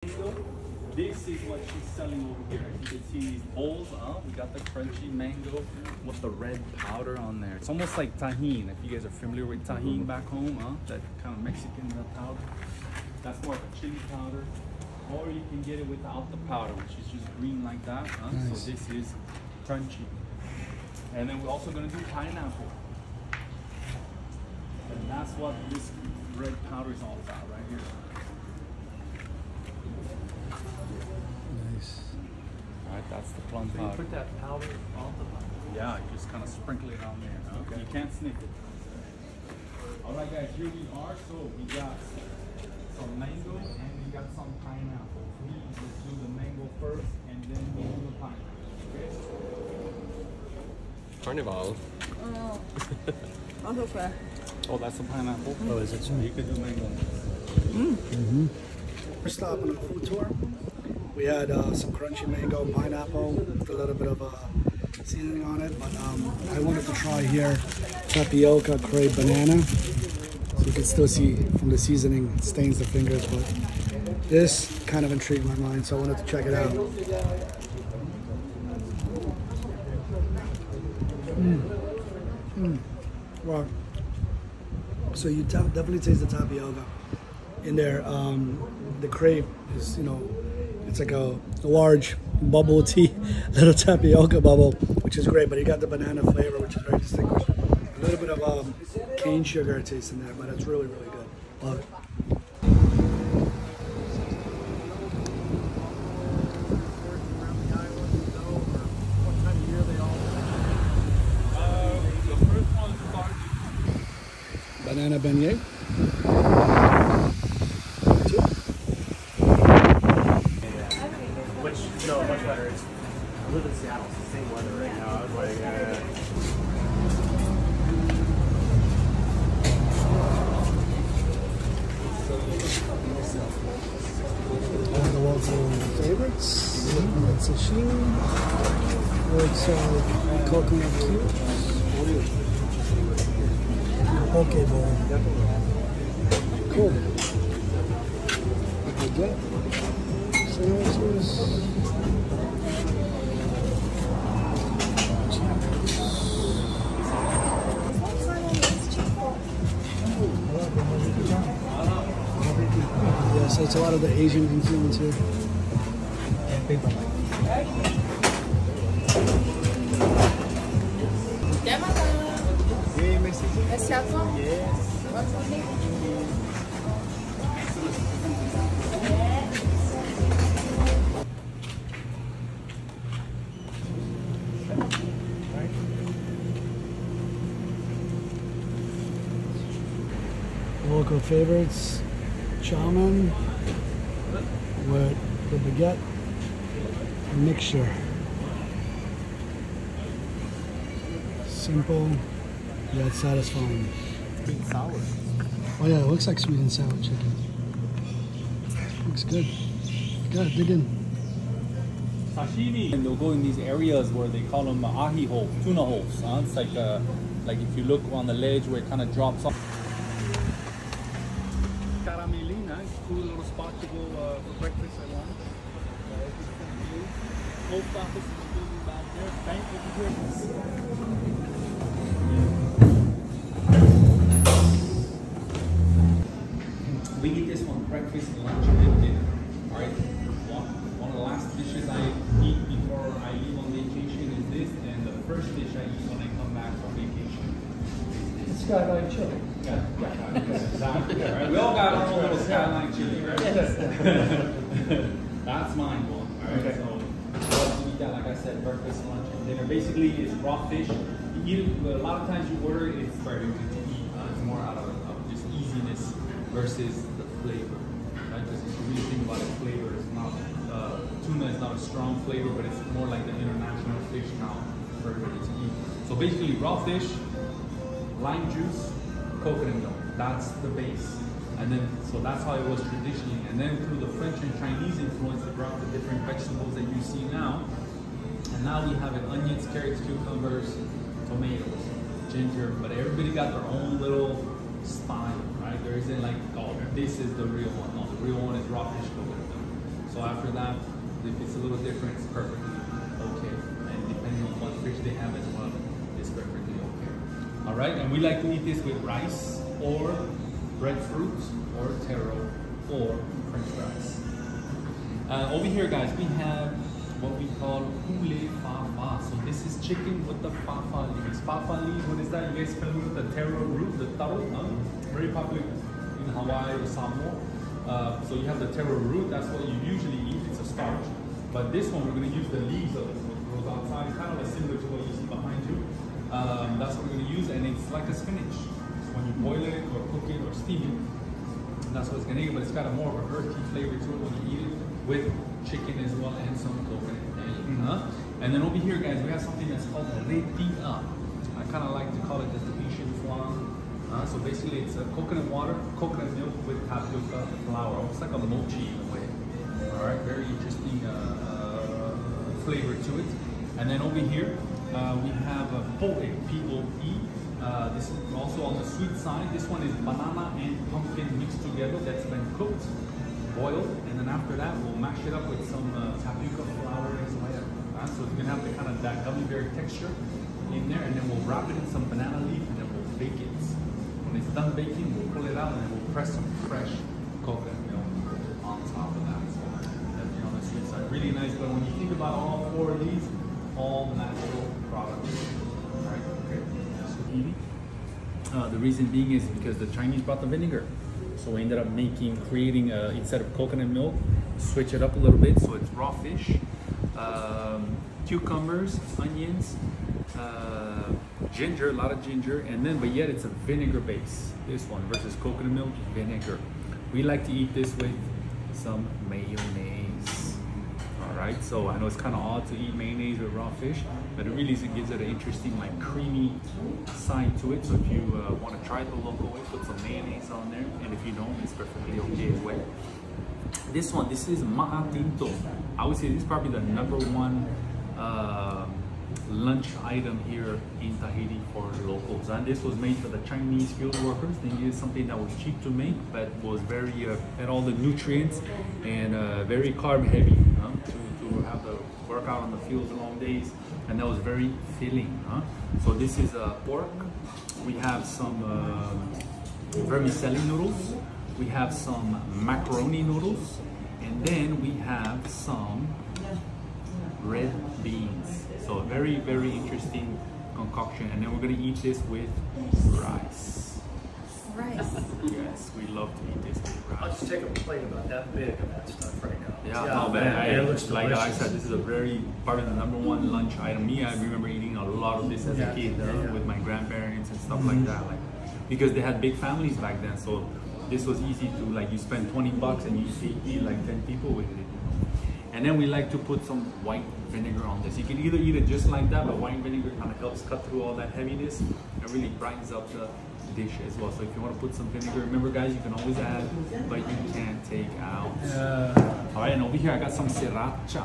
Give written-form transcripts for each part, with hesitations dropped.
This is what she's selling over here. You can see these bowls. We got the crunchy mango with the red powder on there. It's almost like tahine. If you guys are familiar with tahine back home, that kind of Mexican powder. That's more of a chili powder. Or you can get it without the powder, which is just green like that. Nice. So this is crunchy. And then we're also gonna do pineapple. And that's what this red powder is all about right here. Nice. All right, that's the plum So powder. you put that powder on the powder? Yeah, you just kind of sprinkle it on there. Okay. You can't sniff it. All right, guys, here we are. So we got some mango and we got some pineapple. Let's do the mango first and then we'll do the pineapple. Okay? Carnival. Oh, also fair. Oh, that's the pineapple. Oh, is it? So you could do mango. We're stopping on a food tour. We had some crunchy mango, pineapple, with a little bit of seasoning on it. But I wanted to try here tapioca crepe banana. So you can still see from the seasoning, it stains the fingers. But this kind of intrigued my mind, so I wanted to check it out. Wow. So you definitely taste the tapioca in there. The crepe is, it's like a large bubble tea, little tapioca bubble, which is great. But you got the banana flavor, which is very distinguished. A little bit of cane sugar taste in there, but it's really, really good. Love it. Banana beignet. Which, no, much better. It's, I live in Seattle, it's the same weather right now. I was like, One of the local favorites. It's sashimi. It's coconut cubes. Poke bowl. Cool. What we get? Sandwiches. Yeah, so it's a lot of the Asian influence here. Esse é a tua? Local favorites, chow-mein with the baguette mixture. Simple, yet satisfying. sweet and sour. Oh yeah, it looks like sweet and sour chicken. Looks good. Gotta dig in. Sashimi. And they'll go in these areas where they call them ahi holes, tuna holes. It's like if you look on the ledge where it kind of drops off. Caramelina, it's a cool little spot to go for breakfast at lunch. Post office is building back there. Bank over here. We eat this one breakfast, lunch, and dinner. All right. One of the last dishes I eat before I leave on vacation is this, and the first dish I eat when I come back from vacation. Skyline chili. Yeah, exactly. Right? We all got our own little skyline chili, right? That's mine, one. All right. So we eat that, like I said, breakfast, lunch, and dinner. Basically, it's raw fish. You eat it, but a lot of times you order it, it's very easy to eat. It's more out of just easiness versus the flavor. Right? Because if you really think about it, flavor is not tuna is not a strong flavor, but it's more like the international fish now for everybody to eat. So basically, raw fish, lime juice, coconut milk. That's the base. And then, so that's how it was traditionally. And then through the French and Chinese influence, they brought the different vegetables that you see now. And now we have it onions, carrots, cucumbers, tomatoes, ginger, but everybody got their own little style, right? There isn't like, oh, this is the real one. No, the real one is raw fish coconut milk. So after that, if it's a little different, it's perfectly okay. And depending on what fish they have as well, it's perfectly okay. All right, and we like to eat this with rice or breadfruit or taro or French fries. Over here, guys, we have what we call poulet fafa. So this is chicken with the fafa leaves. Fafa leaves, what is that? You guys familiar with the taro root, the taro? Very popular in Hawaii or Samoa. So you have the taro root, that's what you usually eat, it's a starch. But this one, we're going to use the leaves of it, what grows outside, kind of similar to what you see behind you. That's what we're going to use, and it's like a spinach. So when you boil it or cook it or steam it, that's what it's going to give, but it's got a more of an earthy flavor to it when you eat it with chicken as well and some coconut. And then over here, guys, we have something that's called retia. I kind of like to call it the Tahitian flan. So basically, it's coconut water, coconut milk with tapioca flour, almost like a mochi in a way. All right, very interesting flavor to it. And then over here, we have a poe, P-O-E. This is also on the sweet side. This one is banana and pumpkin mixed together that's been cooked, boiled, and then after that we'll mash it up with some tapioca flour as well. So it's gonna have the kind of that gummy bear texture in there, and then we'll wrap it in some banana leaf and then we'll bake it. When it's done baking, we'll pull it out and then we'll press some fresh coconut milk on top of that. So that'll be on the sweet side. Really nice, but when you think about all four of these, all natural products. All right, okay. The reason being is because the Chinese brought the vinegar. So we ended up creating, instead of coconut milk, switch it up a little bit. So it's raw fish, cucumbers, onions, ginger, a lot of ginger, and then, but yet it's a vinegar base, this one, versus coconut milk, vinegar. We like to eat this with some mayonnaise. All right, so I know it's kind of odd to eat mayonnaise with raw fish, but it really gives it an interesting, like, creamy side to it. So if you want to try the local way, put some mayonnaise on there, and if you don't, it's perfectly okay as well. This one, this is ma'atinto. I would say this is probably the #1 lunch item here in Tahiti for locals, and this was made for the Chinese field workers. They needed something that was cheap to make, but was very had all the nutrients and very carb heavy to have to work out on the fields long days, and that was very filling. So this is pork. We have some vermicelli noodles. We have some macaroni noodles, and then we have some red beans. So very, very interesting concoction. And then we're gonna eat this with rice. Rice. Yes, we love to eat this with I'll rice. just take a plate about that big of that stuff right now. Yeah, no, but it looks like I delicious. said, this is a very probably the #1 lunch item. Me, I remember eating a lot of this as a kid with my grandparents and stuff like that. Like, because they had big families back then, so this was easy to, like, you spend 20 bucks and you eat like 10 people with it. And then we like to put some white vinegar on this. You can either eat it just like that, but white vinegar kind of helps cut through all that heaviness and really brightens up the dish as well. So if you want to put some vinegar, remember guys, you can always add, but you can't take out. All right, and over here I got some sriracha.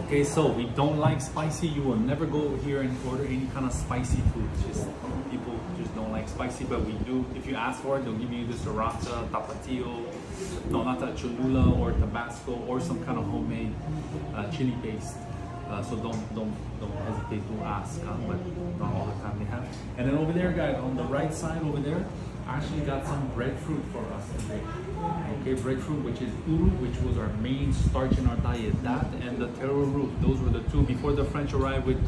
Okay, so we don't like spicy. You will never go here and order any kind of spicy food. Just people just don't like spicy, but we do. If you ask for it, they'll give you the sriracha, tapatio, donata cholula, or Tabasco, or some kind of homemade chili paste. So don't hesitate to ask, but not all the time they have. And then over there, guys, on the right side over there, I actually got some breadfruit for us today. Okay, breadfruit, which is uru, which was our main starch in our diet. That and the taro root, those were the two before the French arrived with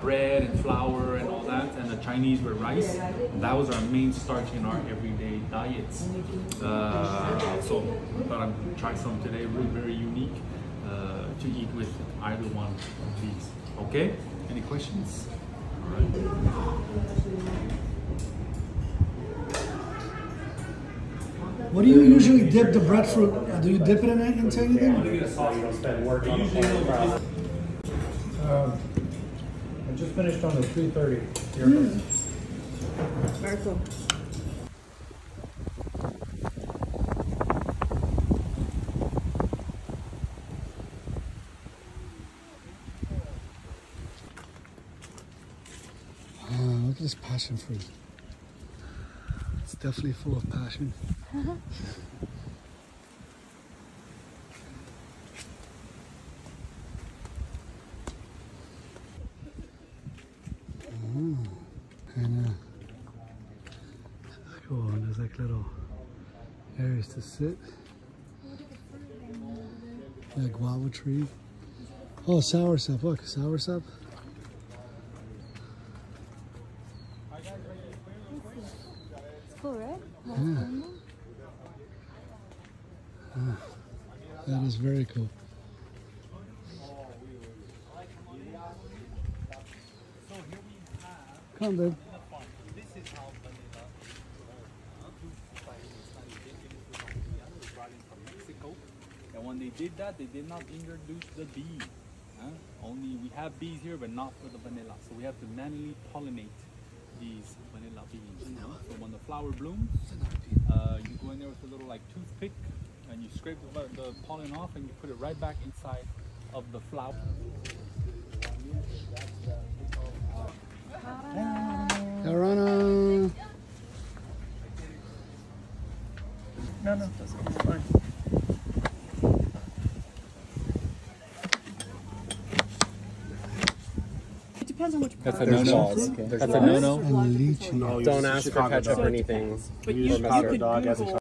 bread and flour and all that, and the Chinese with rice. That was our main starch in our everyday diets. So I thought I'd try some today, really very unique to eat with either one of these. Okay, any questions? All right. What do you usually dip the breadfruit? Do you dip it in into anything? I just finished on the 330. Very cool. Look at this passion fruit. It's definitely full of passion. There's like little areas to sit. Yeah, guava tree. Oh, soursop. Look, soursop. It's cool, right? Yeah. That is very cool. So here we have Come on, babe. this is how vanilla was brought in from Mexico. And when they did that, they did not introduce the bee. Only we have bees here, but not for the vanilla. So we have to manually pollinate these vanilla beans. So when the flower blooms, you go in there with a little like toothpick, and you scrape the pollen off, and you put it right back inside of the flower. Arana. No, that's fine. It depends on which That's a product. no-no. Okay. That's a no-no. And lychee. Don't ask for ketchup or anything. But Or you mustard. could Dog has a Google